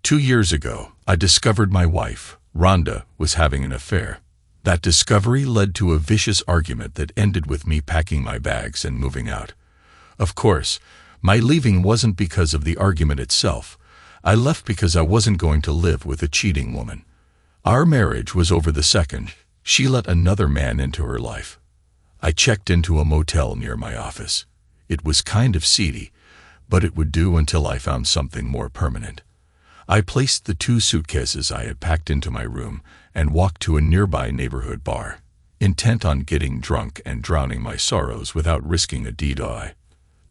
2 years ago, I discovered my wife, Rhonda, was having an affair. That discovery led to a vicious argument that ended with me packing my bags and moving out. Of course, my leaving wasn't because of the argument itself. I left because I wasn't going to live with a cheating woman. Our marriage was over the second she let another man into her life. I checked into a motel near my office. It was kind of seedy, but it would do until I found something more permanent. I placed the 2 suitcases I had packed into my room and walked to a nearby neighborhood bar, intent on getting drunk and drowning my sorrows without risking a DUI.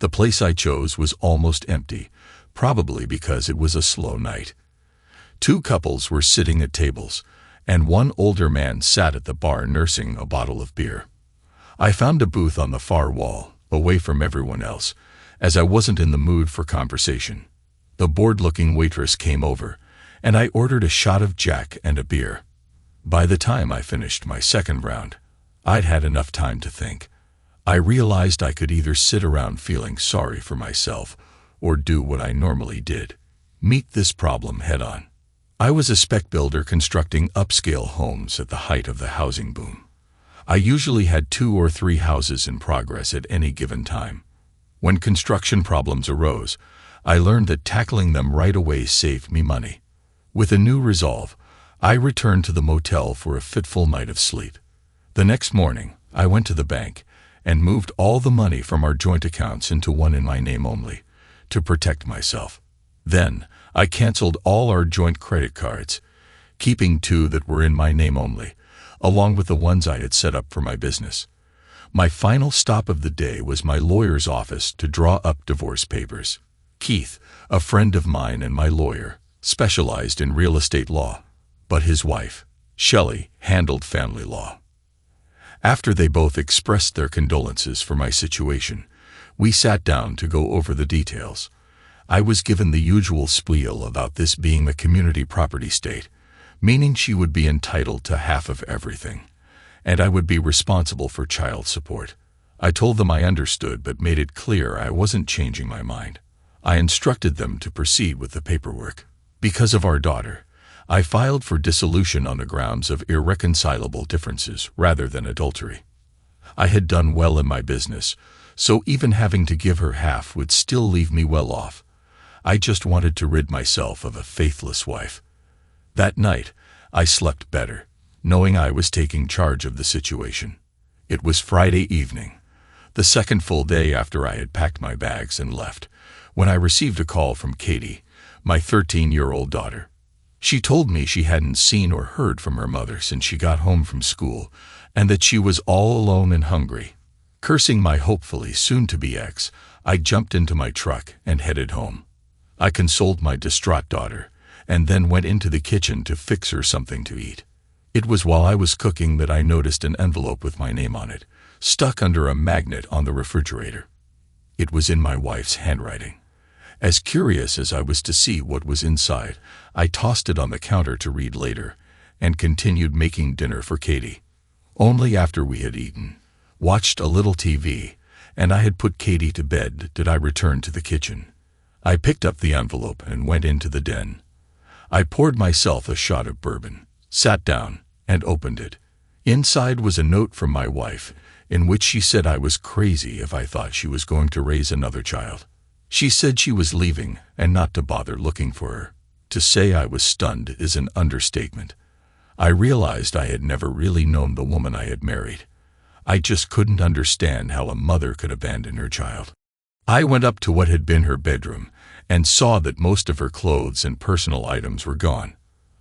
The place I chose was almost empty, probably because it was a slow night. 2 couples were sitting at tables, and one older man sat at the bar nursing a bottle of beer. I found a booth on the far wall, away from everyone else, as I wasn't in the mood for conversation. The bored-looking waitress came over, and I ordered a shot of Jack and a beer. By the time I finished my second round, I'd had enough time to think. I realized I could either sit around feeling sorry for myself or do what I normally did: meet this problem head-on. I was a spec builder constructing upscale homes at the height of the housing boom. I usually had 2 or 3 houses in progress at any given time. When construction problems arose, I learned that tackling them right away saved me money. With a new resolve, I returned to the motel for a fitful night of sleep. The next morning, I went to the bank and moved all the money from our joint accounts into one in my name only, to protect myself. Then, I canceled all our joint credit cards, keeping 2 that were in my name only, along with the ones I had set up for my business. My final stop of the day was my lawyer's office to draw up divorce papers. Keith, a friend of mine and my lawyer, specialized in real estate law, but his wife, Shelley, handled family law. After they both expressed their condolences for my situation, we sat down to go over the details. I was given the usual spiel about this being a community property state, meaning she would be entitled to half of everything, and I would be responsible for child support. I told them I understood but made it clear I wasn't changing my mind. I instructed them to proceed with the paperwork. Because of our daughter, I filed for dissolution on the grounds of irreconcilable differences rather than adultery. I had done well in my business, so even having to give her half would still leave me well off. I just wanted to rid myself of a faithless wife. That night, I slept better, knowing I was taking charge of the situation. It was Friday evening, the second full day after I had packed my bags and left, when I received a call from Katie, my 13-year-old daughter. She told me she hadn't seen or heard from her mother since she got home from school, and that she was all alone and hungry. Cursing my hopefully soon-to-be ex, I jumped into my truck and headed home. I consoled my distraught daughter, and then went into the kitchen to fix her something to eat. It was while I was cooking that I noticed an envelope with my name on it, stuck under a magnet on the refrigerator. It was in my wife's handwriting. As curious as I was to see what was inside, I tossed it on the counter to read later, and continued making dinner for Katie. Only after we had eaten, watched a little TV, and I had put Katie to bed did I return to the kitchen. I picked up the envelope and went into the den. I poured myself a shot of bourbon, sat down, and opened it. Inside was a note from my wife, in which she said I was crazy if I thought she was going to raise another child. She said she was leaving and not to bother looking for her. To say I was stunned is an understatement. I realized I had never really known the woman I had married. I just couldn't understand how a mother could abandon her child. I went up to what had been her bedroom and saw that most of her clothes and personal items were gone.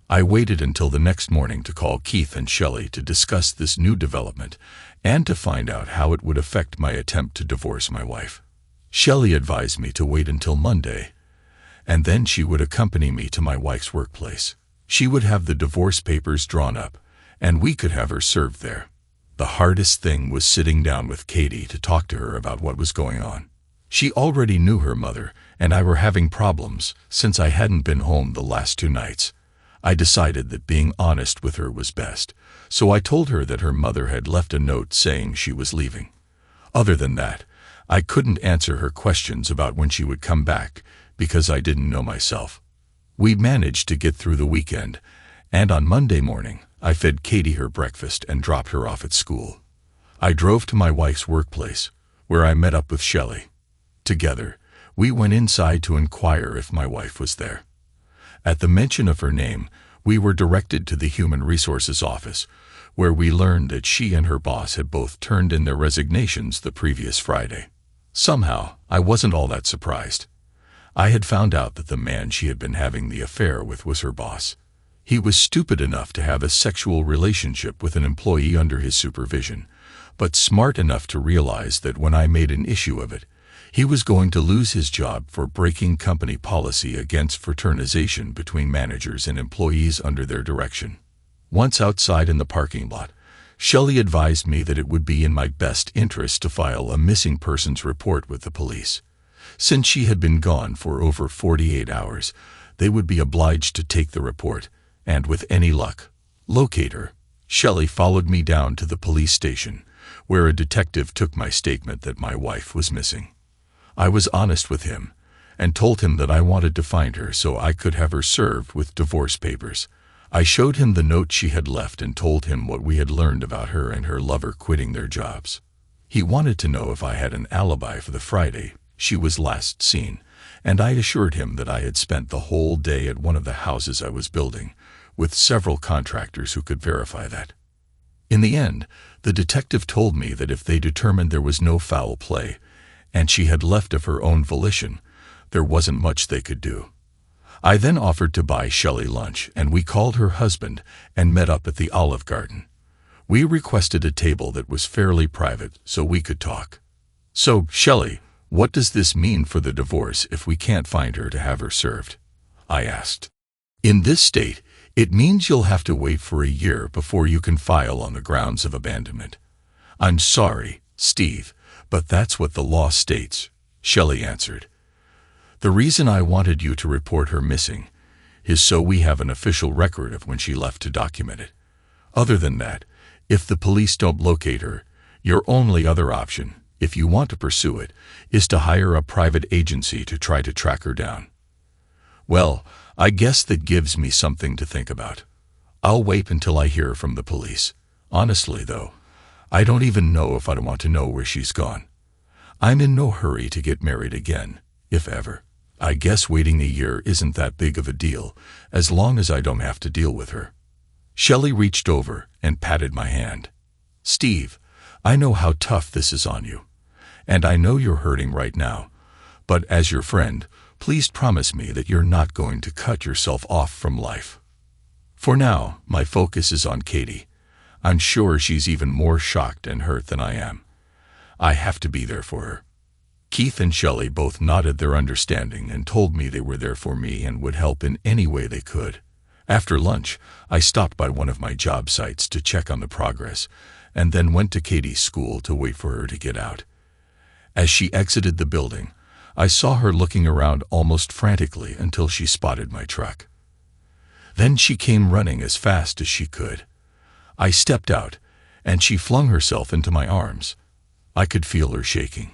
I waited until the next morning to call Keith and Shelley to discuss this new development and to find out how it would affect my attempt to divorce my wife. Shelley advised me to wait until Monday, and then she would accompany me to my wife's workplace. She would have the divorce papers drawn up, and we could have her served there. The hardest thing was sitting down with Katie to talk to her about what was going on. She already knew her mother, and I were having problems since I hadn't been home the last 2 nights. I decided that being honest with her was best, so I told her that her mother had left a note saying she was leaving. Other than that, I couldn't answer her questions about when she would come back because I didn't know myself. We managed to get through the weekend, and on Monday morning, I fed Katie her breakfast and dropped her off at school. I drove to my wife's workplace, where I met up with Shelley. Together, we went inside to inquire if my wife was there. At the mention of her name, we were directed to the Human Resources office, where we learned that she and her boss had both turned in their resignations the previous Friday. Somehow, I wasn't all that surprised. I had found out that the man she had been having the affair with was her boss. He was stupid enough to have a sexual relationship with an employee under his supervision, but smart enough to realize that when I made an issue of it, he was going to lose his job for breaking company policy against fraternization between managers and employees under their direction. Once outside in the parking lot, Shelley advised me that it would be in my best interest to file a missing persons report with the police. Since she had been gone for over 48 hours, they would be obliged to take the report, and with any luck, locate her. Shelley followed me down to the police station, where a detective took my statement that my wife was missing. I was honest with him, and told him that I wanted to find her so I could have her served with divorce papers. I showed him the note she had left and told him what we had learned about her and her lover quitting their jobs. He wanted to know if I had an alibi for the Friday she was last seen, and I assured him that I had spent the whole day at one of the houses I was building, with several contractors who could verify that. In the end, the detective told me that if they determined there was no foul play, and she had left of her own volition, there wasn't much they could do. I then offered to buy Shelley lunch, and we called her husband and met up at the Olive Garden. We requested a table that was fairly private so we could talk. "So, Shelley, what does this mean for the divorce if we can't find her to have her served?" I asked. "In this state, it means you'll have to wait for a year before you can file on the grounds of abandonment." "I'm sorry, Steve, but that's what the law states," Shelley answered. "The reason I wanted you to report her missing is so we have an official record of when she left to document it. Other than that, if the police don't locate her, your only other option, if you want to pursue it, is to hire a private agency to try to track her down." "Well, I guess that gives me something to think about. I'll wait until I hear from the police. Honestly, though, I don't even know if I'd want to know where she's gone. I'm in no hurry to get married again, if ever. I guess waiting a year isn't that big of a deal, as long as I don't have to deal with her." Shelley reached over and patted my hand. "Steve, I know how tough this is on you, and I know you're hurting right now, but as your friend, please promise me that you're not going to cut yourself off from life. For now, my focus is on Katie. I'm sure she's even more shocked and hurt than I am. I have to be there for her." Keith and Shelley both nodded their understanding and told me they were there for me and would help in any way they could. After lunch, I stopped by one of my job sites to check on the progress, and then went to Katie's school to wait for her to get out. As she exited the building, I saw her looking around almost frantically until she spotted my truck. Then she came running as fast as she could. I stepped out, and she flung herself into my arms. I could feel her shaking.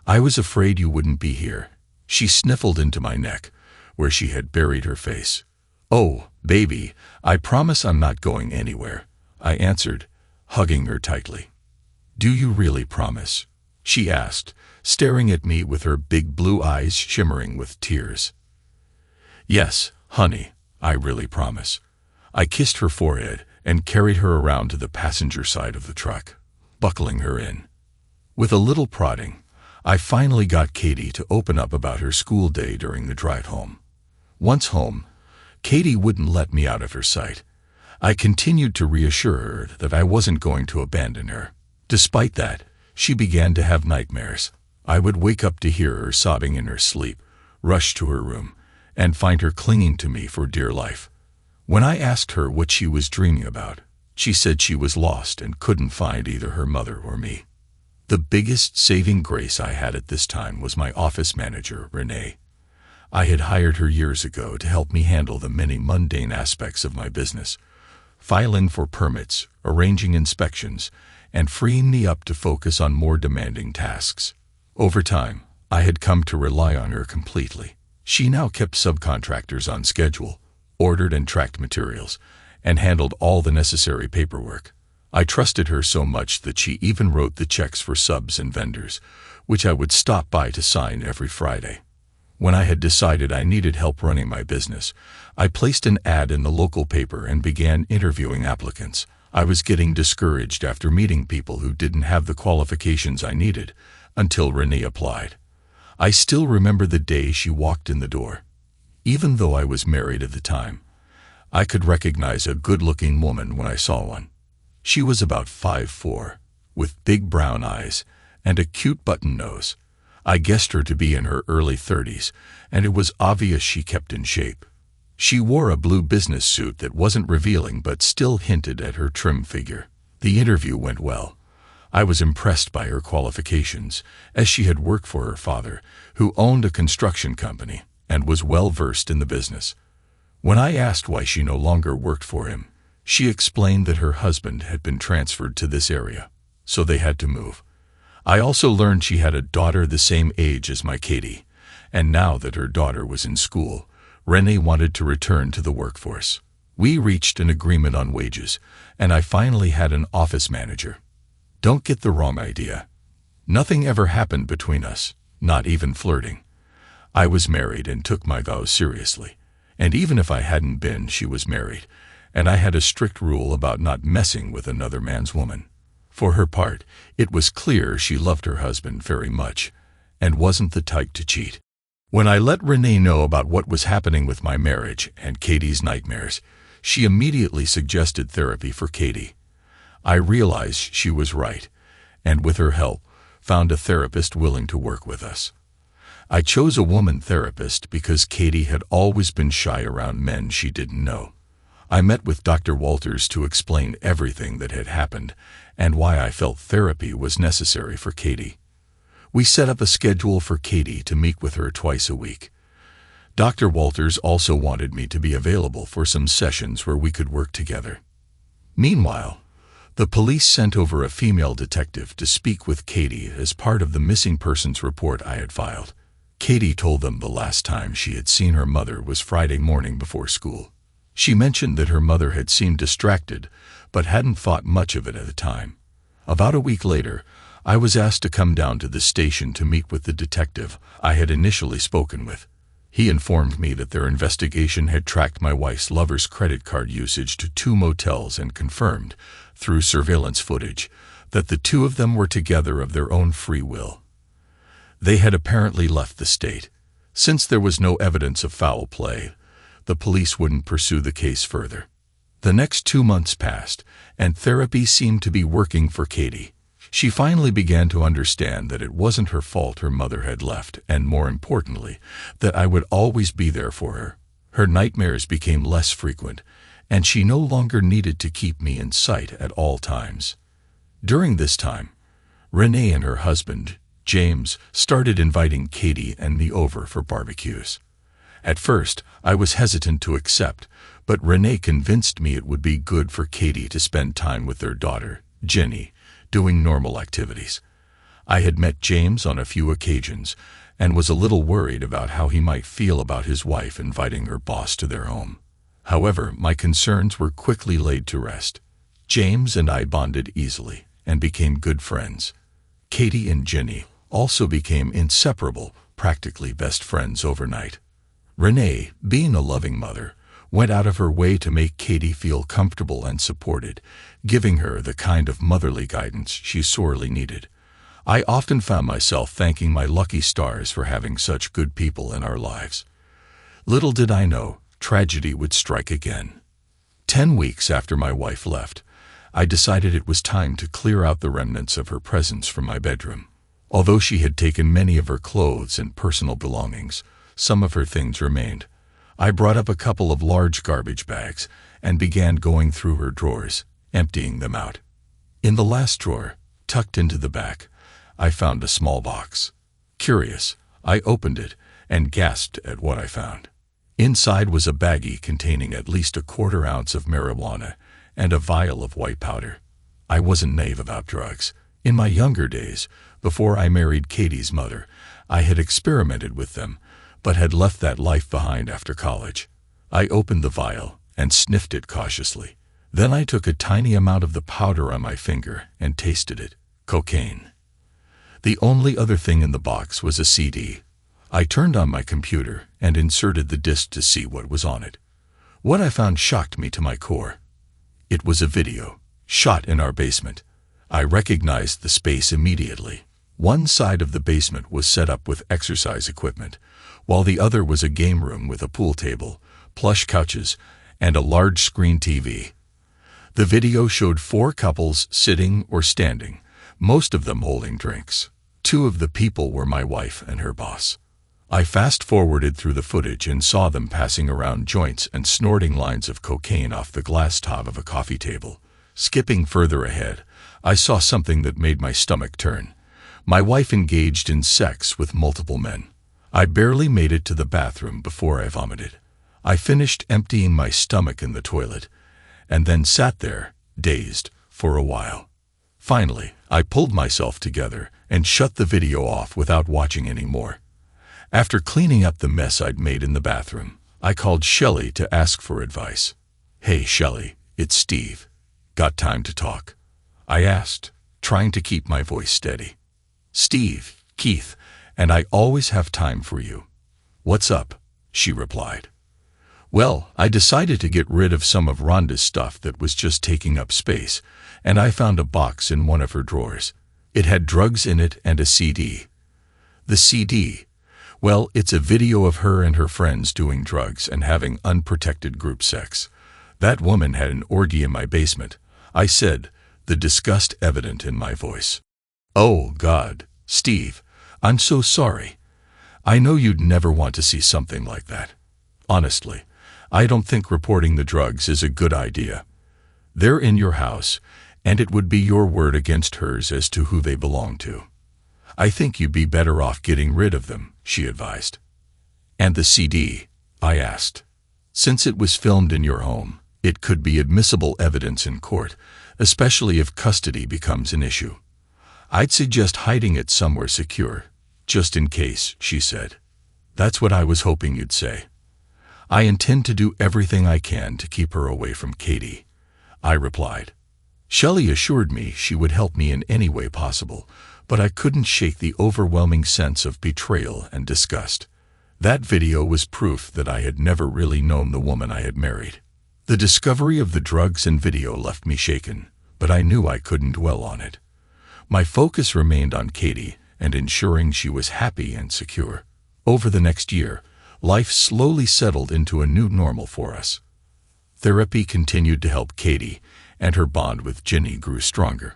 "I was afraid you wouldn't be here." She sniffled into my neck, where she had buried her face. "Oh, baby, I promise I'm not going anywhere," I answered, hugging her tightly. "Do you really promise?" she asked, staring at me with her big blue eyes shimmering with tears. "Yes, honey, I really promise." I kissed her forehead and carried her around to the passenger side of the truck, buckling her in. With a little prodding, I finally got Katie to open up about her school day during the drive home. Once home, Katie wouldn't let me out of her sight. I continued to reassure her that I wasn't going to abandon her. Despite that, she began to have nightmares. I would wake up to hear her sobbing in her sleep, rush to her room, and find her clinging to me for dear life. When I asked her what she was dreaming about, she said she was lost and couldn't find either her mother or me. The biggest saving grace I had at this time was my office manager, Renee. I had hired her years ago to help me handle the many mundane aspects of my business, filing for permits, arranging inspections, and freeing me up to focus on more demanding tasks. Over time, I had come to rely on her completely. She now kept subcontractors on schedule, ordered and tracked materials, and handled all the necessary paperwork. I trusted her so much that she even wrote the checks for subs and vendors, which I would stop by to sign every Friday. When I had decided I needed help running my business, I placed an ad in the local paper and began interviewing applicants. I was getting discouraged after meeting people who didn't have the qualifications I needed, until Renee applied. I still remember the day she walked in the door. Even though I was married at the time, I could recognize a good-looking woman when I saw one. She was about 5'4", with big brown eyes and a cute button nose. I guessed her to be in her early 30s, and it was obvious she kept in shape. She wore a blue business suit that wasn't revealing but still hinted at her trim figure. The interview went well. I was impressed by her qualifications, as she had worked for her father, who owned a construction company and was well-versed in the business. When I asked why she no longer worked for him, she explained that her husband had been transferred to this area, so they had to move. I also learned she had a daughter the same age as my Katie, and now that her daughter was in school, Renee wanted to return to the workforce. We reached an agreement on wages, and I finally had an office manager. Don't get the wrong idea. Nothing ever happened between us, not even flirting. I was married and took my vows seriously, and even if I hadn't been, she was married, and I had a strict rule about not messing with another man's woman. For her part, it was clear she loved her husband very much, and wasn't the type to cheat. When I let Renee know about what was happening with my marriage and Katie's nightmares, she immediately suggested therapy for Katie. I realized she was right, and with her help, found a therapist willing to work with us. I chose a woman therapist because Katie had always been shy around men she didn't know. I met with Dr. Walters to explain everything that had happened and why I felt therapy was necessary for Katie. We set up a schedule for Katie to meet with her twice a week. Dr. Walters also wanted me to be available for some sessions where we could work together. Meanwhile, the police sent over a female detective to speak with Katie as part of the missing persons report I had filed. Katie told them the last time she had seen her mother was Friday morning before school. She mentioned that her mother had seemed distracted, but hadn't thought much of it at the time. About a week later, I was asked to come down to the station to meet with the detective I had initially spoken with. He informed me that their investigation had tracked my wife's lover's credit card usage to 2 motels and confirmed, through surveillance footage, that the two of them were together of their own free will. They had apparently left the state. Since there was no evidence of foul play, the police wouldn't pursue the case further. The next 2 months passed, and therapy seemed to be working for Katie. She finally began to understand that it wasn't her fault her mother had left, and more importantly, that I would always be there for her. Her nightmares became less frequent, and she no longer needed to keep me in sight at all times. During this time, Renee and her husband, James, started inviting Katie and me over for barbecues. At first, I was hesitant to accept, but Renee convinced me it would be good for Katie to spend time with their daughter, Jenny, doing normal activities. I had met James on a few occasions and was a little worried about how he might feel about his wife inviting her boss to their home. However, my concerns were quickly laid to rest. James and I bonded easily and became good friends. Katie and Jenny also became inseparable, practically best friends overnight. Renee, being a loving mother, went out of her way to make Katie feel comfortable and supported, giving her the kind of motherly guidance she sorely needed. I often found myself thanking my lucky stars for having such good people in our lives. Little did I know, tragedy would strike again. 10 weeks after my wife left, I decided it was time to clear out the remnants of her presence from my bedroom. Although she had taken many of her clothes and personal belongings, some of her things remained. I brought up a couple of large garbage bags and began going through her drawers, emptying them out. In the last drawer, tucked into the back, I found a small box. Curious, I opened it and gasped at what I found. Inside was a baggie containing at least a 1/4 ounce of marijuana and a vial of white powder. I wasn't naive about drugs. In my younger days, before I married Katie's mother, I had experimented with them, but had left that life behind after college. I opened the vial and sniffed it cautiously. Then I took a tiny amount of the powder on my finger and tasted it. Cocaine. The only other thing in the box was a CD. I turned on my computer and inserted the disc to see what was on it. What I found shocked me to my core. It was a video, shot in our basement. I recognized the space immediately. One side of the basement was set up with exercise equipment, while the other was a game room with a pool table, plush couches, and a large screen TV. The video showed 4 couples sitting or standing, most of them holding drinks. 2 of the people were my wife and her boss. I fast-forwarded through the footage and saw them passing around joints and snorting lines of cocaine off the glass top of a coffee table. Skipping further ahead, I saw something that made my stomach turn. My wife engaged in sex with multiple men. I barely made it to the bathroom before I vomited. I finished emptying my stomach in the toilet, and then sat there, dazed, for a while. Finally, I pulled myself together and shut the video off without watching any more. After cleaning up the mess I'd made in the bathroom, I called Shelley to ask for advice. "Hey Shelley, it's Steve. Got time to talk?" I asked, trying to keep my voice steady. "Steve, Keith, and I always have time for you." "What's up?" she replied. "Well, I decided to get rid of some of Rhonda's stuff that was just taking up space, and I found a box in one of her drawers. It had drugs in it and a CD. The CD, well, it's a video of her and her friends doing drugs and having unprotected group sex. That woman had an orgy in my basement," I said, the disgust evident in my voice. "Oh, God, Steve, I'm so sorry. I know you'd never want to see something like that. Honestly, I don't think reporting the drugs is a good idea. They're in your house, and it would be your word against hers as to who they belong to. I think you'd be better off getting rid of them," she advised. "And the CD?" I asked. "Since it was filmed in your home, it could be admissible evidence in court, especially if custody becomes an issue. I'd suggest hiding it somewhere secure, just in case," she said. "That's what I was hoping you'd say. I intend to do everything I can to keep her away from Katie," I replied. Shelley assured me she would help me in any way possible, but I couldn't shake the overwhelming sense of betrayal and disgust. That video was proof that I had never really known the woman I had married. The discovery of the drugs and video left me shaken, but I knew I couldn't dwell on it. My focus remained on Katie and ensuring she was happy and secure. Over the next year, life slowly settled into a new normal for us. Therapy continued to help Katie, and her bond with Ginny grew stronger.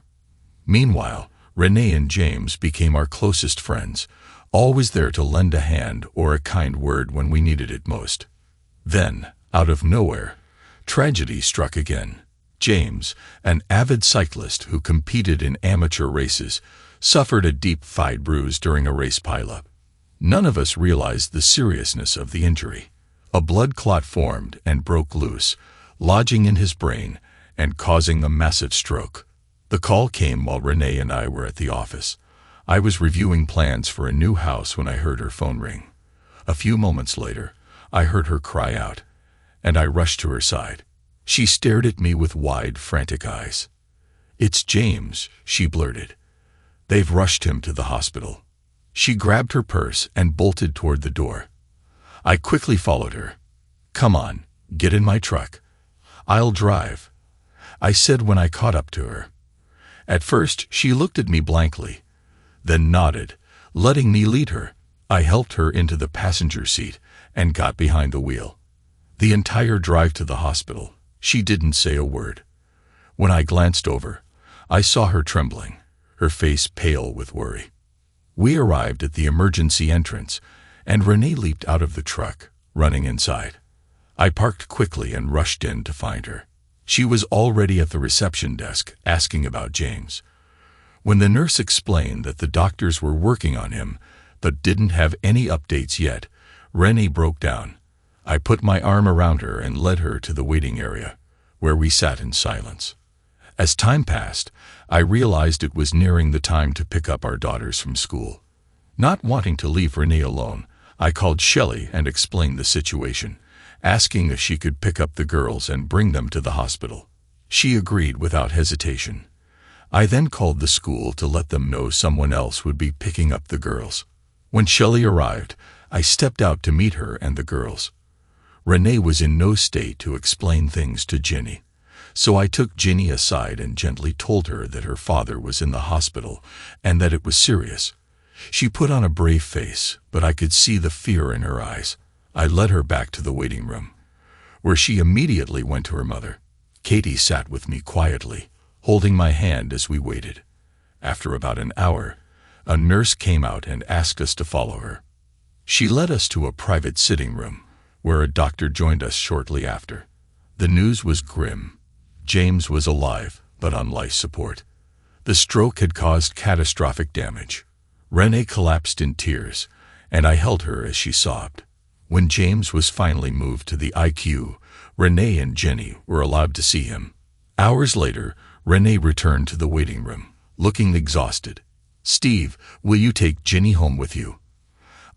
Meanwhile, Renee and James became our closest friends, always there to lend a hand or a kind word when we needed it most. Then, out of nowhere, tragedy struck again. James, an avid cyclist who competed in amateur races, suffered a deep thigh bruise during a race pileup. None of us realized the seriousness of the injury. A blood clot formed and broke loose, lodging in his brain and causing a massive stroke. The call came while Renee and I were at the office. I was reviewing plans for a new house when I heard her phone ring. A few moments later, I heard her cry out, and I rushed to her side. She stared at me with wide, frantic eyes. "It's James," she blurted. "They've rushed him to the hospital." She grabbed her purse and bolted toward the door. I quickly followed her. "Come on, get in my truck. I'll drive," I said when I caught up to her. At first, she looked at me blankly, then nodded, letting me lead her. I helped her into the passenger seat and got behind the wheel. The entire drive to the hospital, she didn't say a word. When I glanced over, I saw her trembling, her face pale with worry. We arrived at the emergency entrance, and Renee leaped out of the truck, running inside. I parked quickly and rushed in to find her. She was already at the reception desk, asking about James. When the nurse explained that the doctors were working on him, but didn't have any updates yet, Renee broke down. I put my arm around her and led her to the waiting area, where we sat in silence. As time passed, I realized it was nearing the time to pick up our daughters from school. Not wanting to leave Renee alone, I called Shelley and explained the situation, asking if she could pick up the girls and bring them to the hospital. She agreed without hesitation. I then called the school to let them know someone else would be picking up the girls. When Shelley arrived, I stepped out to meet her and the girls. Renee was in no state to explain things to Ginny, so I took Ginny aside and gently told her that her father was in the hospital and that it was serious. She put on a brave face, but I could see the fear in her eyes. I led her back to the waiting room, where she immediately went to her mother. Katie sat with me quietly, holding my hand as we waited. After about an hour, a nurse came out and asked us to follow her. She led us to a private sitting room, where a doctor joined us shortly after. The news was grim. James was alive, but on life support. The stroke had caused catastrophic damage. Renee collapsed in tears, and I held her as she sobbed. When James was finally moved to the ICU, Renee and Jenny were allowed to see him. Hours later, Renee returned to the waiting room, looking exhausted. "Steve, will you take Ginny home with you?"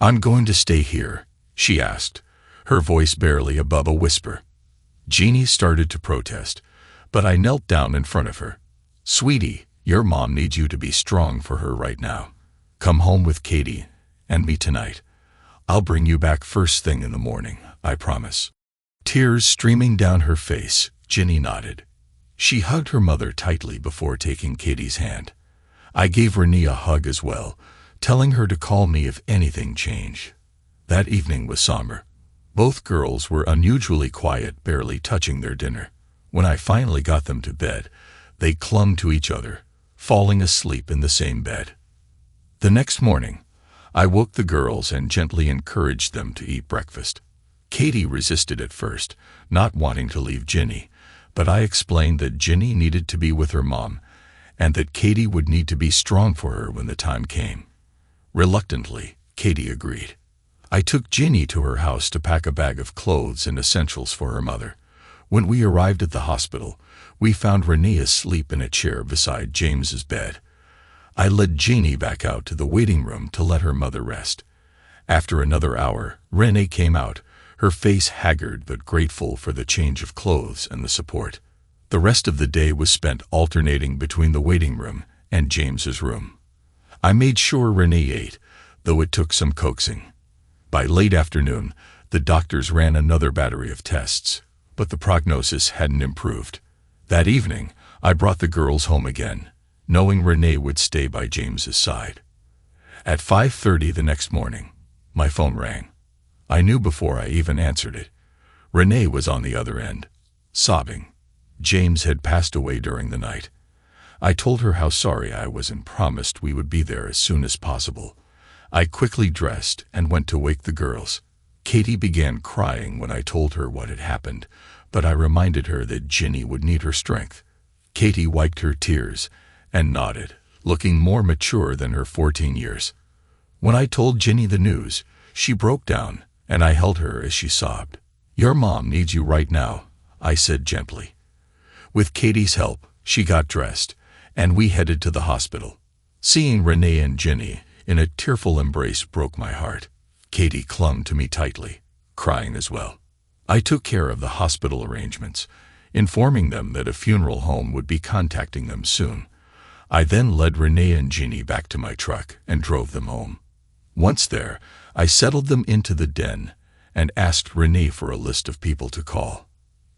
"I'm going to stay here," she asked, her voice barely above a whisper. Jeannie started to protest, but I knelt down in front of her. "Sweetie, your mom needs you to be strong for her right now. Come home with Katie and me tonight. I'll bring you back first thing in the morning, I promise." Tears streaming down her face, Ginny nodded. She hugged her mother tightly before taking Katie's hand. I gave Renee a hug as well, telling her to call me if anything changed. That evening was somber. Both girls were unusually quiet, barely touching their dinner. When I finally got them to bed, they clung to each other, falling asleep in the same bed. The next morning, I woke the girls and gently encouraged them to eat breakfast. Katie resisted at first, not wanting to leave Ginny, but I explained that Ginny needed to be with her mom and that Katie would need to be strong for her when the time came. Reluctantly, Katie agreed. I took Ginny to her house to pack a bag of clothes and essentials for her mother. When we arrived at the hospital, we found Renee asleep in a chair beside James's bed. I led Ginny back out to the waiting room to let her mother rest. After another hour, Renee came out, her face haggard but grateful for the change of clothes and the support. The rest of the day was spent alternating between the waiting room and James's room. I made sure Renee ate, though it took some coaxing. By late afternoon, the doctors ran another battery of tests, but the prognosis hadn't improved. That evening, I brought the girls home again, knowing Renee would stay by James's side. At 5:30 the next morning, my phone rang. I knew before I even answered it. Renee was on the other end, sobbing. James had passed away during the night. I told her how sorry I was and promised we would be there as soon as possible. I quickly dressed and went to wake the girls. Katie began crying when I told her what had happened, but I reminded her that Ginny would need her strength. Katie wiped her tears and nodded, looking more mature than her 14 years. When I told Ginny the news, she broke down, and I held her as she sobbed. "Your mom needs you right now," I said gently. With Katie's help, she got dressed, and we headed to the hospital. Seeing Renee and Ginny in a tearful embrace broke my heart. Katie clung to me tightly, crying as well. I took care of the hospital arrangements, informing them that a funeral home would be contacting them soon. I then led Renee and Ginny back to my truck and drove them home. Once there, I settled them into the den and asked Renee for a list of people to call.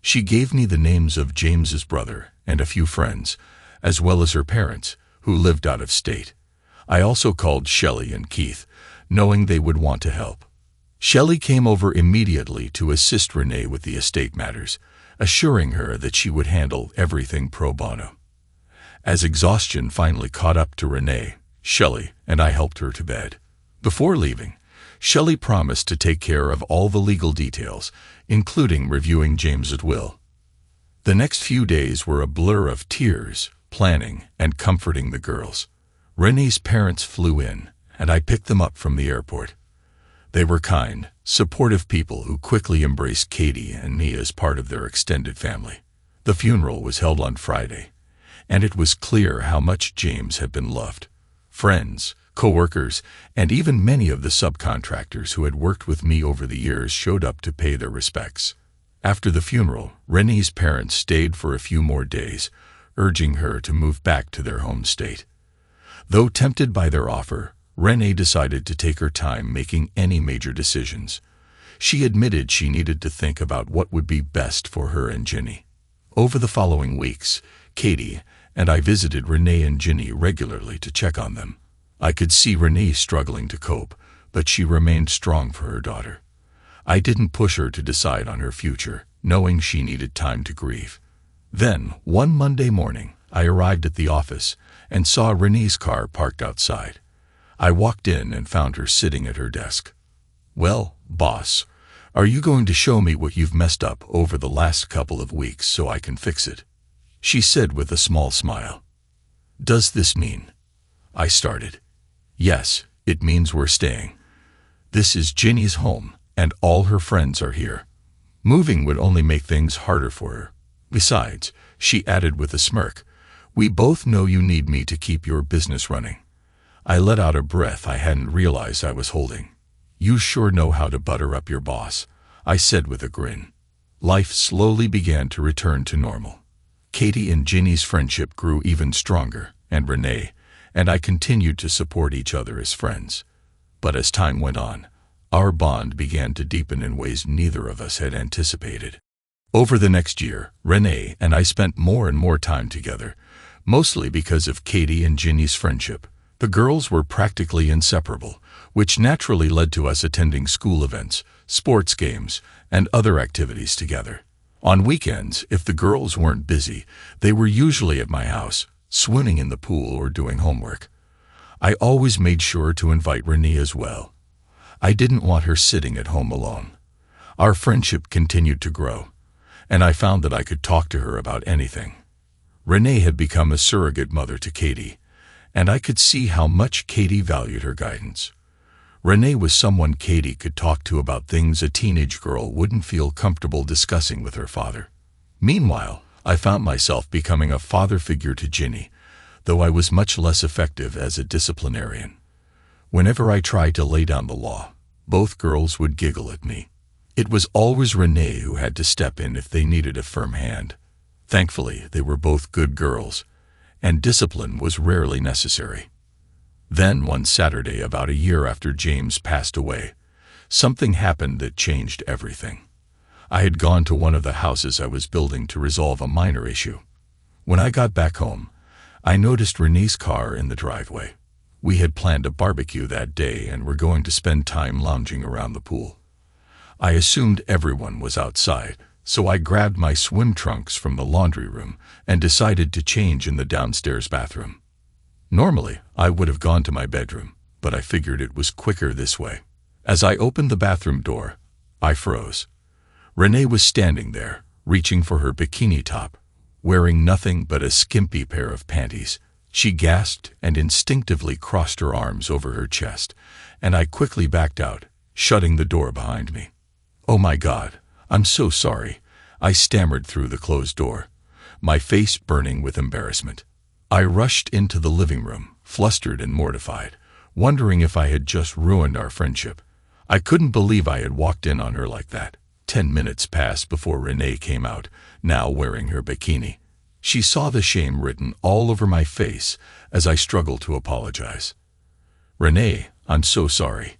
She gave me the names of James's brother and a few friends, as well as her parents, who lived out of state. I also called Shelley and Keith, knowing they would want to help. Shelley came over immediately to assist Renee with the estate matters, assuring her that she would handle everything pro bono. As exhaustion finally caught up to Renee, Shelley and I helped her to bed. Before leaving, Shelley promised to take care of all the legal details, including reviewing James's will. The next few days were a blur of tears, planning, and comforting the girls. Renee's parents flew in, and I picked them up from the airport. They were kind, supportive people who quickly embraced Katie and me as part of their extended family. The funeral was held on Friday, and it was clear how much James had been loved. Friends, Coworkers, and even many of the subcontractors who had worked with me over the years showed up to pay their respects. After the funeral, Renee's parents stayed for a few more days, urging her to move back to their home state. Though tempted by their offer, Renee decided to take her time making any major decisions. She admitted she needed to think about what would be best for her and Ginny. Over the following weeks, Katie and I visited Renee and Ginny regularly to check on them. I could see Renee struggling to cope, but she remained strong for her daughter. I didn't push her to decide on her future, knowing she needed time to grieve. Then, one Monday morning, I arrived at the office and saw Renee's car parked outside. I walked in and found her sitting at her desk. "Well, boss, are you going to show me what you've messed up over the last couple of weeks so I can fix it?" she said with a small smile. "Does this mean?" I started. "Yes, it means we're staying. This is Ginny's home, and all her friends are here. Moving would only make things harder for her. Besides," she added with a smirk, "we both know you need me to keep your business running." I let out a breath I hadn't realized I was holding. "You sure know how to butter up your boss," I said with a grin. Life slowly began to return to normal. Katie and Ginny's friendship grew even stronger, and Renee and I continued to support each other as friends. But as time went on, our bond began to deepen in ways neither of us had anticipated. Over the next year, Renee and I spent more and more time together, mostly because of Katie and Ginny's friendship. The girls were practically inseparable, which naturally led to us attending school events, sports games, and other activities together. On weekends, if the girls weren't busy, they were usually at my house, swooning in the pool or doing homework. I always made sure to invite Renee as well. I didn't want her sitting at home alone. Our friendship continued to grow, and I found that I could talk to her about anything. Renee had become a surrogate mother to Katie, and I could see how much Katie valued her guidance. Renee was someone Katie could talk to about things a teenage girl wouldn't feel comfortable discussing with her father. Meanwhile, I found myself becoming a father figure to Ginny, though I was much less effective as a disciplinarian. Whenever I tried to lay down the law, both girls would giggle at me. It was always Renee who had to step in if they needed a firm hand. Thankfully, they were both good girls, and discipline was rarely necessary. Then, one Saturday about a year after James passed away, something happened that changed everything. I had gone to one of the houses I was building to resolve a minor issue. When I got back home, I noticed Renee's car in the driveway. We had planned a barbecue that day and were going to spend time lounging around the pool. I assumed everyone was outside, so I grabbed my swim trunks from the laundry room and decided to change in the downstairs bathroom. Normally, I would have gone to my bedroom, but I figured it was quicker this way. As I opened the bathroom door, I froze. Renee was standing there, reaching for her bikini top, wearing nothing but a skimpy pair of panties. She gasped and instinctively crossed her arms over her chest, and I quickly backed out, shutting the door behind me. "Oh my God, I'm so sorry," I stammered through the closed door, my face burning with embarrassment. I rushed into the living room, flustered and mortified, wondering if I had just ruined our friendship. I couldn't believe I had walked in on her like that. 10 minutes passed before Renee came out, now wearing her bikini. She saw the shame written all over my face as I struggled to apologize. "Renee, I'm so sorry.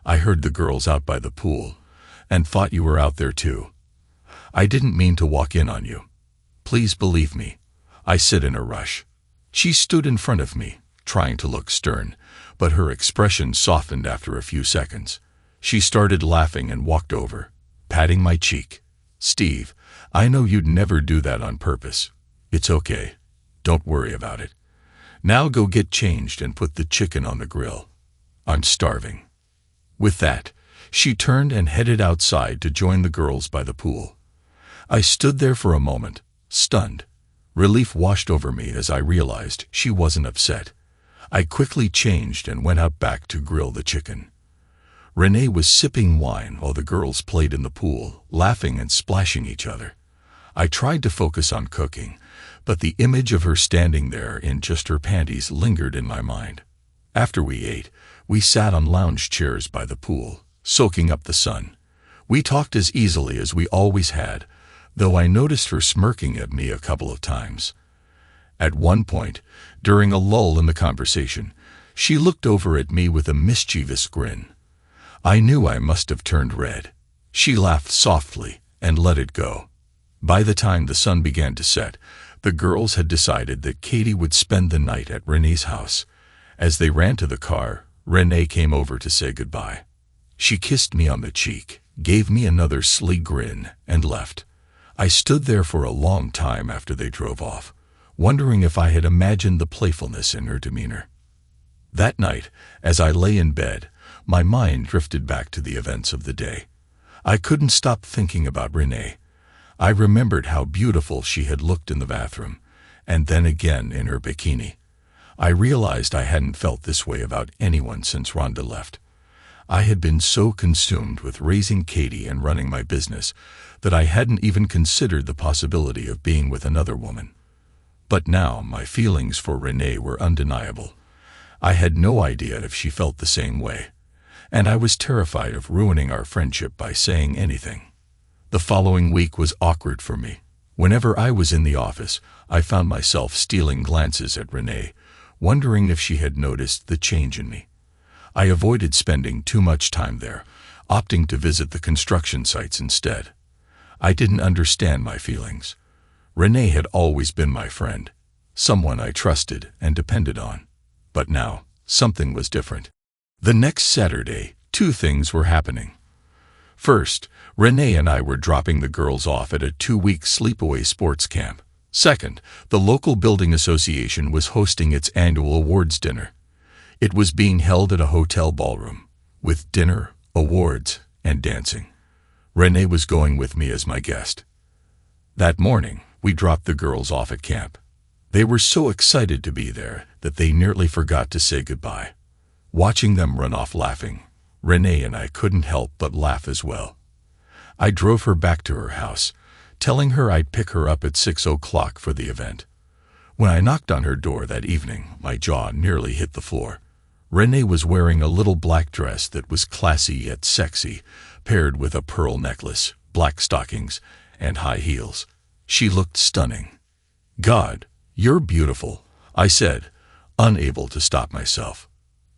I heard the girls out by the pool and thought you were out there too. I didn't mean to walk in on you. Please believe me," I said in a rush. She stood in front of me, trying to look stern, but her expression softened after a few seconds. She started laughing and walked over, patting my cheek. "Steve, I know you'd never do that on purpose. It's okay. Don't worry about it. Now go get changed and put the chicken on the grill. I'm starving." With that, she turned and headed outside to join the girls by the pool. I stood there for a moment, stunned. Relief washed over me as I realized she wasn't upset. I quickly changed and went out back to grill the chicken. Renee was sipping wine while the girls played in the pool, laughing and splashing each other. I tried to focus on cooking, but the image of her standing there in just her panties lingered in my mind. After we ate, we sat on lounge chairs by the pool, soaking up the sun. We talked as easily as we always had, though I noticed her smirking at me a couple of times. At one point, during a lull in the conversation, she looked over at me with a mischievous grin. I knew I must have turned red. She laughed softly and let it go. By the time the sun began to set, the girls had decided that Katie would spend the night at Renee's house. As they ran to the car, Renee came over to say goodbye. She kissed me on the cheek, gave me another sly grin, and left. I stood there for a long time after they drove off, wondering if I had imagined the playfulness in her demeanor. That night, as I lay in bed, my mind drifted back to the events of the day. I couldn't stop thinking about Renee. I remembered how beautiful she had looked in the bathroom, and then again in her bikini. I realized I hadn't felt this way about anyone since Rhonda left. I had been so consumed with raising Katie and running my business that I hadn't even considered the possibility of being with another woman. But now my feelings for Renee were undeniable. I had no idea if she felt the same way, and I was terrified of ruining our friendship by saying anything. The following week was awkward for me. Whenever I was in the office, I found myself stealing glances at Renee, wondering if she had noticed the change in me. I avoided spending too much time there, opting to visit the construction sites instead. I didn't understand my feelings. Renee had always been my friend, someone I trusted and depended on. But now, something was different. The next Saturday, two things were happening. First, Renee and I were dropping the girls off at a 2-week sleepaway sports camp. Second, the local building association was hosting its annual awards dinner. It was being held at a hotel ballroom, with dinner, awards, and dancing. Renee was going with me as my guest. That morning, we dropped the girls off at camp. They were so excited to be there that they nearly forgot to say goodbye. Watching them run off laughing, Renee and I couldn't help but laugh as well. I drove her back to her house, telling her I'd pick her up at 6 o'clock for the event. When I knocked on her door that evening, my jaw nearly hit the floor. Renee was wearing a little black dress that was classy yet sexy, paired with a pearl necklace, black stockings, and high heels. She looked stunning. "God, you're beautiful," I said, unable to stop myself.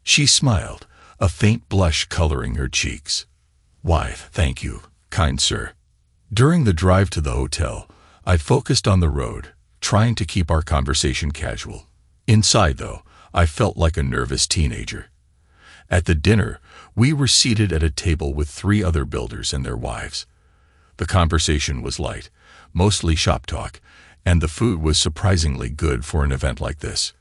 She smiled, a faint blush coloring her cheeks. "Why, thank you, kind sir." During the drive to the hotel, I focused on the road, trying to keep our conversation casual. Inside, though, I felt like a nervous teenager. At the dinner, we were seated at a table with 3 other builders and their wives. The conversation was light, mostly shop talk, and the food was surprisingly good for an event like this.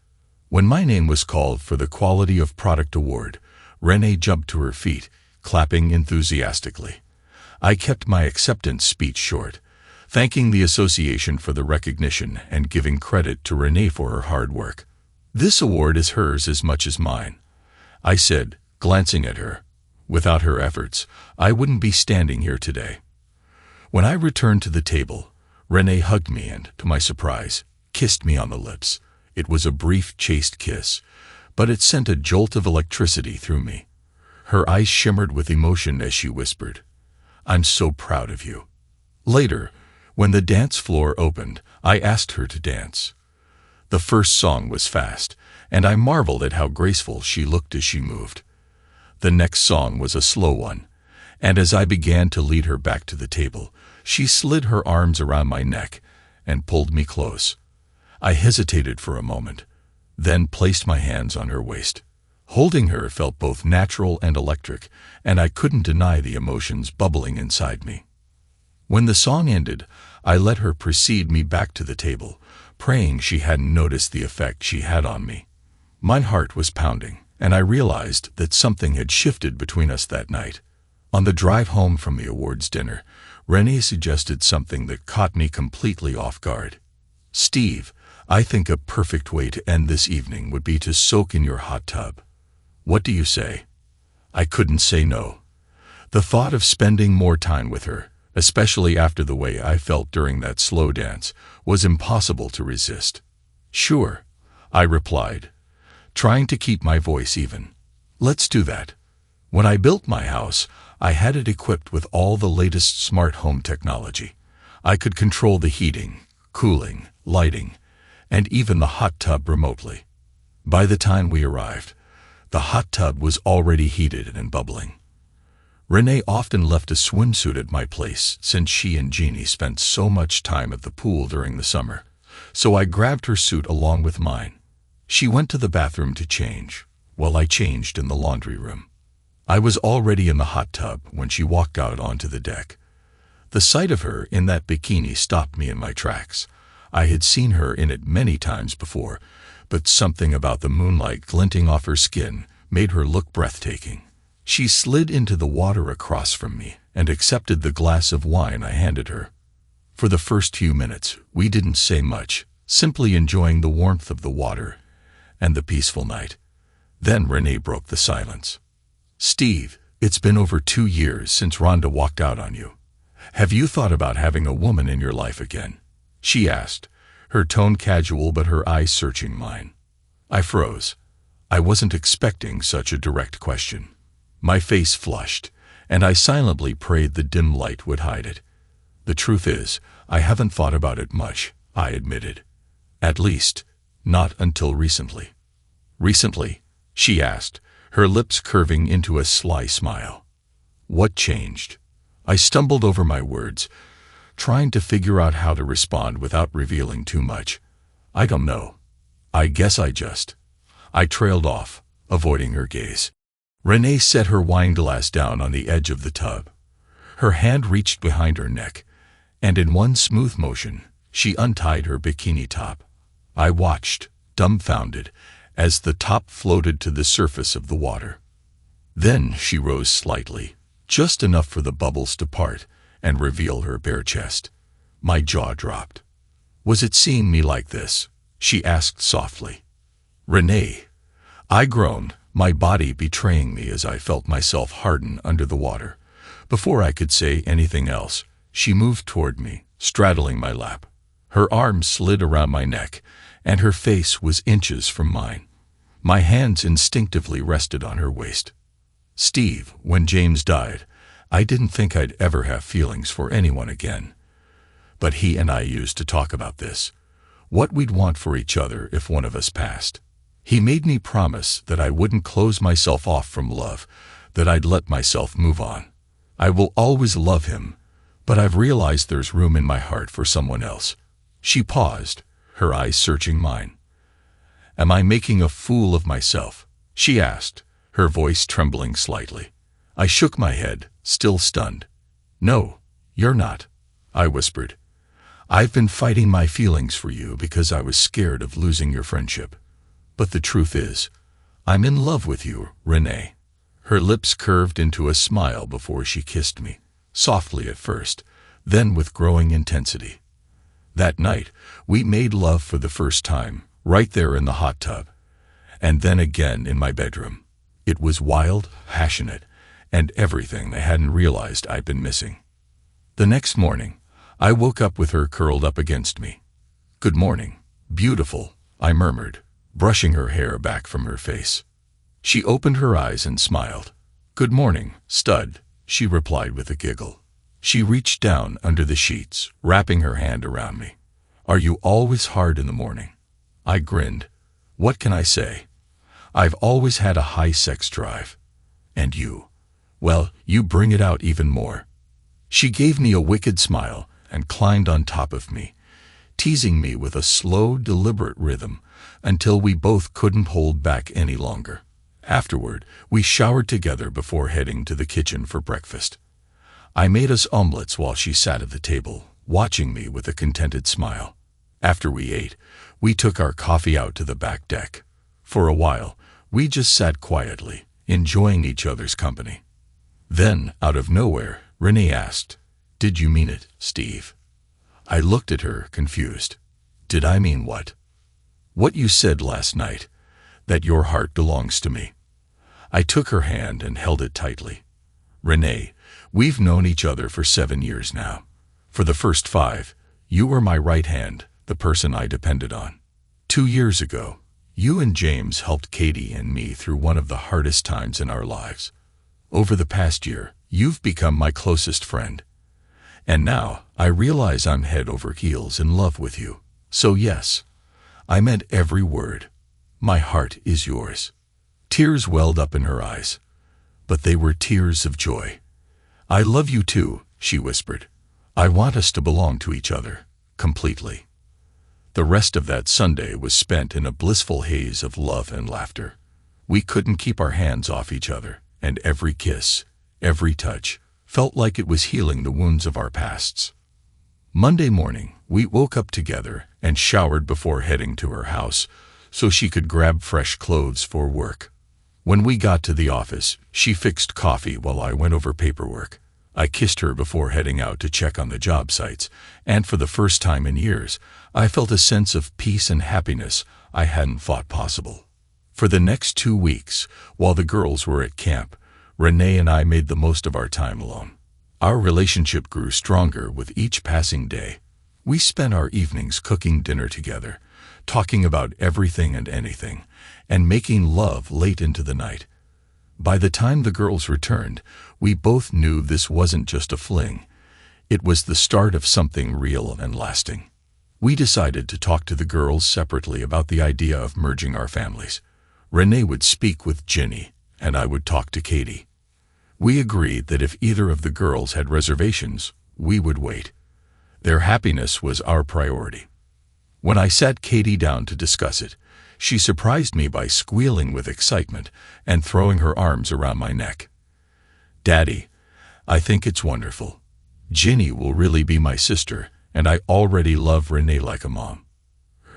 When my name was called for the Quality of Product Award, Renee jumped to her feet, clapping enthusiastically. I kept my acceptance speech short, thanking the association for the recognition and giving credit to Renee for her hard work. "This award is hers as much as mine," I said, glancing at her. "Without her efforts, I wouldn't be standing here today." When I returned to the table, Renee hugged me and, to my surprise, kissed me on the lips. It was a brief, chaste kiss, but it sent a jolt of electricity through me. Her eyes shimmered with emotion as she whispered, "I'm so proud of you." Later, when the dance floor opened, I asked her to dance. The first song was fast, and I marveled at how graceful she looked as she moved. The next song was a slow one, and as I began to lead her back to the table, she slid her arms around my neck and pulled me close. I hesitated for a moment, then placed my hands on her waist. Holding her felt both natural and electric, and I couldn't deny the emotions bubbling inside me. When the song ended, I let her precede me back to the table, praying she hadn't noticed the effect she had on me. My heart was pounding, and I realized that something had shifted between us that night. On the drive home from the awards dinner, Renee suggested something that caught me completely off guard. "Steve, I think a perfect way to end this evening would be to soak in your hot tub. What do you say?" I couldn't say no. The thought of spending more time with her, especially after the way I felt during that slow dance, was impossible to resist. "Sure," I replied, trying to keep my voice even. Let's do that. When I built my house, I had it equipped with all the latest smart home technology. I could control the heating, cooling, lighting, and even the hot tub remotely. By the time we arrived, the hot tub was already heated and bubbling. Renee often left a swimsuit at my place since she and Jeannie spent so much time at the pool during the summer, so I grabbed her suit along with mine. She went to the bathroom to change, while I changed in the laundry room. I was already in the hot tub when she walked out onto the deck. The sight of her in that bikini stopped me in my tracks. I had seen her in it many times before, but something about the moonlight glinting off her skin made her look breathtaking. She slid into the water across from me and accepted the glass of wine I handed her. For the first few minutes, we didn't say much, simply enjoying the warmth of the water and the peaceful night. Then Renee broke the silence. "Steve, it's been over 2 years since Rhonda walked out on you. Have you thought about having a woman in your life again?" she asked, her tone casual but her eyes searching mine. I froze. I wasn't expecting such a direct question. My face flushed, and I silently prayed the dim light would hide it. "The truth is, I haven't thought about it much," I admitted. "At least, not until recently." "Recently?" she asked, her lips curving into a sly smile. What changed? I stumbled over my words, trying to figure out how to respond without revealing too much. "I don't know. I guess I trailed off, avoiding her gaze. Renee set her wine glass down on the edge of the tub. Her hand reached behind her neck, and in one smooth motion, she untied her bikini top. I watched, dumbfounded, as the top floated to the surface of the water. Then she rose slightly, just enough for the bubbles to part and reveal her bare chest. My jaw dropped. "Was it seeing me like this?" she asked softly. "Renee," I groaned, my body betraying me as I felt myself harden under the water. Before I could say anything else, she moved toward me, straddling my lap. Her arms slid around my neck, and her face was inches from mine. My hands instinctively rested on her waist. "Steve, when James died, I didn't think I'd ever have feelings for anyone again. But he and I used to talk about this, what we'd want for each other if one of us passed. He made me promise that I wouldn't close myself off from love, that I'd let myself move on. I will always love him, but I've realized there's room in my heart for someone else." She paused, her eyes searching mine. "Am I making a fool of myself?" she asked, her voice trembling slightly. I shook my head, still stunned. "No, you're not," I whispered. "I've been fighting my feelings for you because I was scared of losing your friendship. But the truth is, I'm in love with you, Renee." Her lips curved into a smile before she kissed me, softly at first, then with growing intensity. That night, we made love for the first time, right there in the hot tub, and then again in my bedroom. It was wild, passionate, and everything I hadn't realized I'd been missing. The next morning, I woke up with her curled up against me. "Good morning, beautiful," I murmured, brushing her hair back from her face. She opened her eyes and smiled. "Good morning, stud," she replied with a giggle. She reached down under the sheets, wrapping her hand around me. "Are you always hard in the morning?" I grinned. "What can I say? I've always had a high sex drive. And you? Well, you bring it out even more." She gave me a wicked smile and climbed on top of me, teasing me with a slow, deliberate rhythm until we both couldn't hold back any longer. Afterward, we showered together before heading to the kitchen for breakfast. I made us omelets while she sat at the table, watching me with a contented smile. After we ate, we took our coffee out to the back deck. For a while, we just sat quietly, enjoying each other's company. Then, out of nowhere, Renee asked, "Did you mean it, Steve?" I looked at her, confused. "Did I mean what?" "What you said last night, that your heart belongs to me." I took her hand and held it tightly. "Renee, we've known each other for 7 years now. For the first 5, you were my right hand, the person I depended on. 2 years ago, You and James helped Katie and me through one of the hardest times in our lives. Over the past year, you've become my closest friend. And now, I realize I'm head over heels in love with you. So yes, I meant every word. My heart is yours." Tears welled up in her eyes, but they were tears of joy. "I love you too," she whispered. "I want us to belong to each other, completely." The rest of that Sunday was spent in a blissful haze of love and laughter. We couldn't keep our hands off each other, and every kiss, every touch, felt like it was healing the wounds of our pasts. Monday morning, we woke up together and showered before heading to her house so she could grab fresh clothes for work. When we got to the office, she fixed coffee while I went over paperwork. I kissed her before heading out to check on the job sites, and for the first time in years, I felt a sense of peace and happiness I hadn't thought possible. For the next 2 weeks, while the girls were at camp, Renee and I made the most of our time alone. Our relationship grew stronger with each passing day. We spent our evenings cooking dinner together, talking about everything and anything, and making love late into the night. By the time the girls returned, we both knew this wasn't just a fling. It was the start of something real and lasting. We decided to talk to the girls separately about the idea of merging our families. Renee would speak with Ginny, and I would talk to Katie. We agreed that if either of the girls had reservations, we would wait. Their happiness was our priority. When I sat Katie down to discuss it, she surprised me by squealing with excitement and throwing her arms around my neck. "Daddy, I think it's wonderful. Ginny will really be my sister, and I already love Renee like a mom."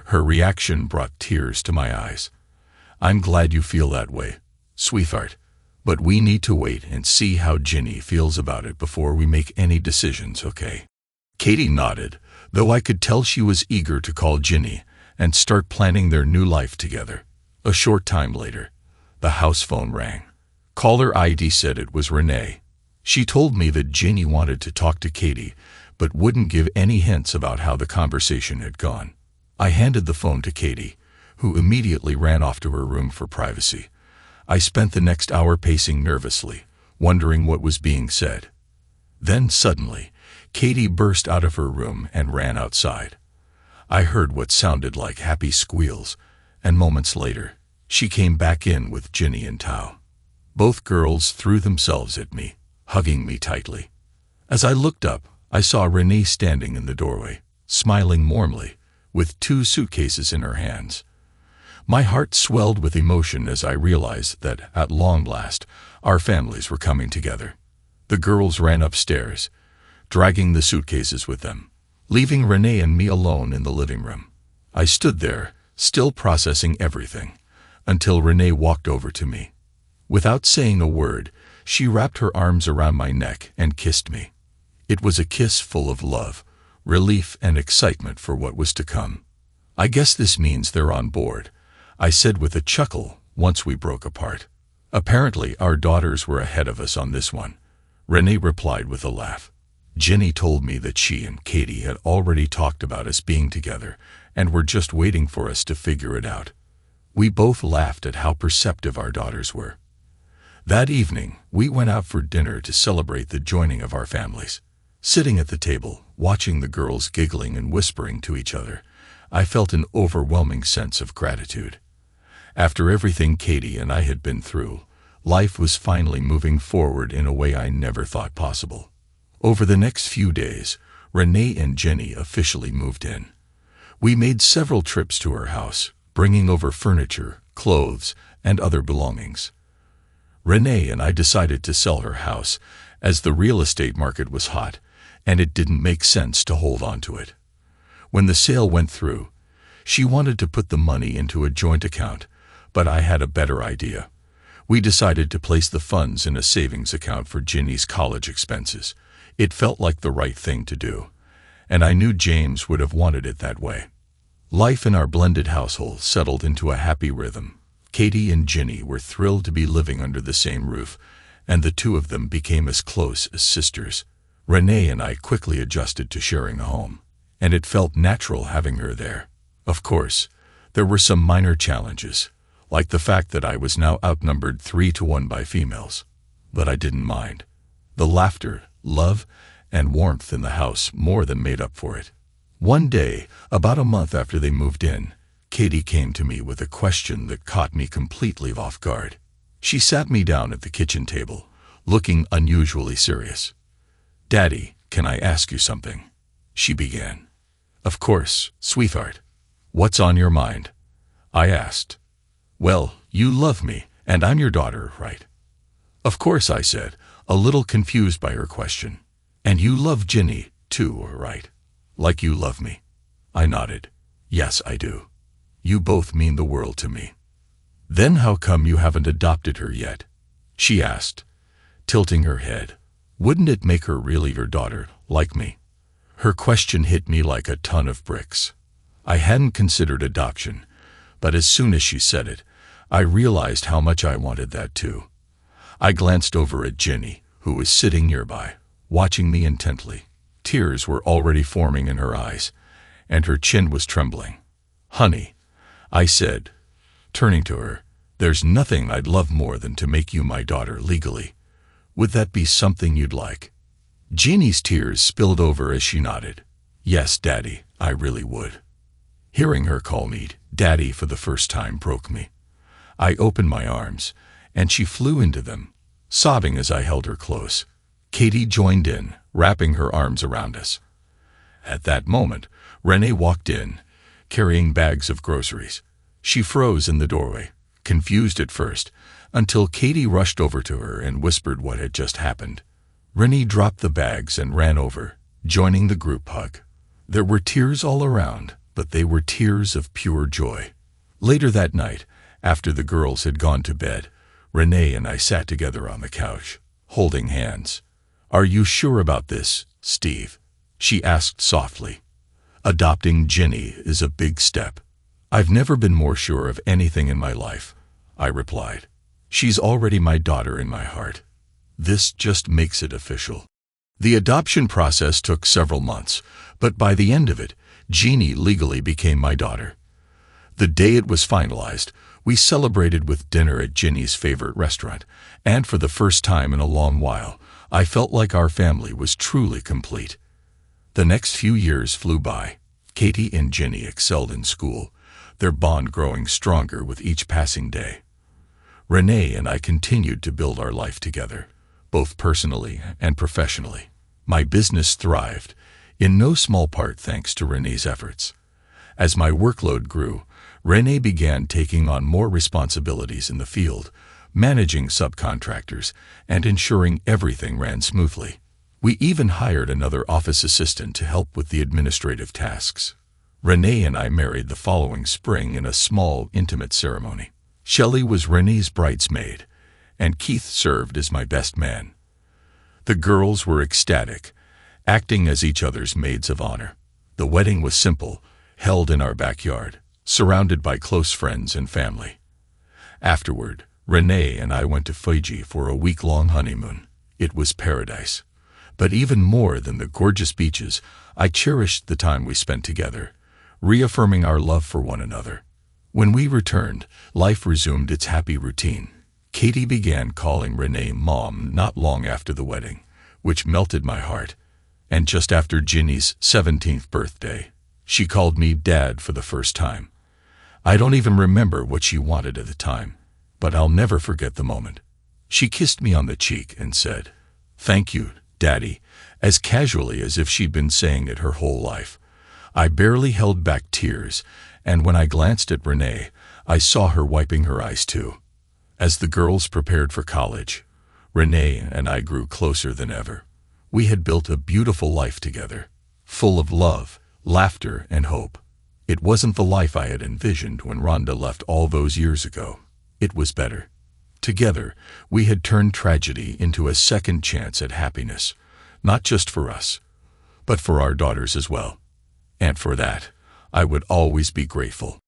Her reaction brought tears to my eyes. "I'm glad you feel that way, sweetheart, but we need to wait and see how Ginny feels about it before we make any decisions, okay?" Katie nodded, though I could tell she was eager to call Ginny and start planning their new life together. A short time later, the house phone rang. Caller ID said it was Renee. She told me that Ginny wanted to talk to Katie, but wouldn't give any hints about how the conversation had gone. I handed the phone to Katie, who immediately ran off to her room for privacy. I spent the next hour pacing nervously, wondering what was being said. Then suddenly, Katie burst out of her room and ran outside. I heard what sounded like happy squeals, and moments later, she came back in with Ginny and Tao. Both girls threw themselves at me, hugging me tightly. As I looked up, I saw Renee standing in the doorway, smiling warmly, with 2 suitcases in her hands. My heart swelled with emotion as I realized that, at long last, our families were coming together. The girls ran upstairs, dragging the suitcases with them, leaving Renee and me alone in the living room. I stood there, still processing everything, until Renee walked over to me. Without saying a word, she wrapped her arms around my neck and kissed me. It was a kiss full of love, relief, and excitement for what was to come. "I guess this means they're on board," I said with a chuckle once we broke apart. "Apparently our daughters were ahead of us on this one," Renee replied with a laugh. Ginny told me that she and Katie had already talked about us being together and were just waiting for us to figure it out. We both laughed at how perceptive our daughters were. That evening, we went out for dinner to celebrate the joining of our families. Sitting at the table, watching the girls giggling and whispering to each other, I felt an overwhelming sense of gratitude. After everything Katie and I had been through, life was finally moving forward in a way I never thought possible. Over the next few days, Renee and Ginny officially moved in. We made several trips to her house, bringing over furniture, clothes, and other belongings. Renee and I decided to sell her house, as the real estate market was hot, and it didn't make sense to hold on to it. When the sale went through, she wanted to put the money into a joint account, but I had a better idea. We decided to place the funds in a savings account for Ginny's college expenses. It felt like the right thing to do, and I knew James would have wanted it that way. Life in our blended household settled into a happy rhythm. Katie and Ginny were thrilled to be living under the same roof, and the two of them became as close as sisters. Renee and I quickly adjusted to sharing a home, and it felt natural having her there. Of course, There were some minor challenges, like the fact that I was now outnumbered 3-1 by females. But I didn't mind. The laughter, love, and warmth in the house more than made up for it. One day, about a month after they moved in, Katie came to me with a question that caught me completely off guard. She sat me down at the kitchen table, looking unusually serious. "Daddy, can I ask you something?" she began. "Of course, sweetheart. What's on your mind?" I asked. "Well, you love me, and I'm your daughter, right?" "Of course," I said, a little confused by her question. "And you love Ginny, too, right? Like you love me?" I nodded. "Yes, I do. You both mean the world to me." "Then how come you haven't adopted her yet?" she asked, tilting her head. "Wouldn't it make her really your daughter, like me?" Her question hit me like a ton of bricks. I hadn't considered adoption, but as soon as she said it, I realized how much I wanted that too. I glanced over at Ginny, who was sitting nearby, watching me intently. Tears were already forming in her eyes, and her chin was trembling. "Honey," I said, turning to her, "there's nothing I'd love more than to make you my daughter legally. Would that be something you'd like?" Jeannie's tears spilled over as she nodded. "Yes, Daddy, I really would." Hearing her call me Daddy for the first time broke me. I opened my arms, and she flew into them, sobbing as I held her close. Katie joined in, wrapping her arms around us. At that moment, Renee walked in, carrying bags of groceries. She froze in the doorway, confused at first, until Katie rushed over to her and whispered what had just happened. Renee dropped the bags and ran over, joining the group hug. There were tears all around, but they were tears of pure joy. Later that night, after the girls had gone to bed, Renee and I sat together on the couch, holding hands. "Are you sure about this, Steve?" she asked softly. "Adopting Ginny is a big step." "I've never been more sure of anything in my life," I replied. "She's already my daughter in my heart. This just makes it official." The adoption process took several months, but by the end of it, Jeannie legally became my daughter. The day it was finalized, we celebrated with dinner at Ginny's favorite restaurant, and for the first time in a long while, I felt like our family was truly complete. The next few years flew by. Katie and Ginny excelled in school, their bond growing stronger with each passing day. Renee and I continued to build our life together, both personally and professionally. My business thrived, in no small part thanks to Renee's efforts. As my workload grew, Renee began taking on more responsibilities in the field, managing subcontractors, and ensuring everything ran smoothly. We even hired another office assistant to help with the administrative tasks. Renee and I married the following spring in a small, intimate ceremony. Shelley was Renee's bridesmaid, and Keith served as my best man. The girls were ecstatic, acting as each other's maids of honor. The wedding was simple, held in our backyard, surrounded by close friends and family. Afterward, Renee and I went to Fiji for a week-long honeymoon. It was paradise. But even more than the gorgeous beaches, I cherished the time we spent together, reaffirming our love for one another. When we returned, life resumed its happy routine. Katie began calling Renee Mom not long after the wedding, which melted my heart. And just after Ginny's 17th birthday, she called me Dad for the first time. I don't even remember what she wanted at the time, but I'll never forget the moment. She kissed me on the cheek and said, "Thank you, Daddy," as casually as if she'd been saying it her whole life. I barely held back tears, and when I glanced at Renee, I saw her wiping her eyes too. As the girls prepared for college, Renee and I grew closer than ever. We had built a beautiful life together, full of love, laughter, and hope. It wasn't the life I had envisioned when Rhonda left all those years ago. It was better. Together, we had turned tragedy into a second chance at happiness, not just for us, but for our daughters as well. And for that, I would always be grateful.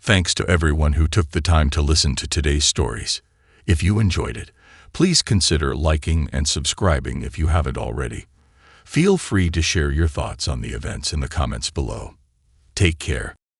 Thanks to everyone who took the time to listen to today's stories. If you enjoyed it, please consider liking and subscribing if you haven't already. Feel free to share your thoughts on the events in the comments below. Take care.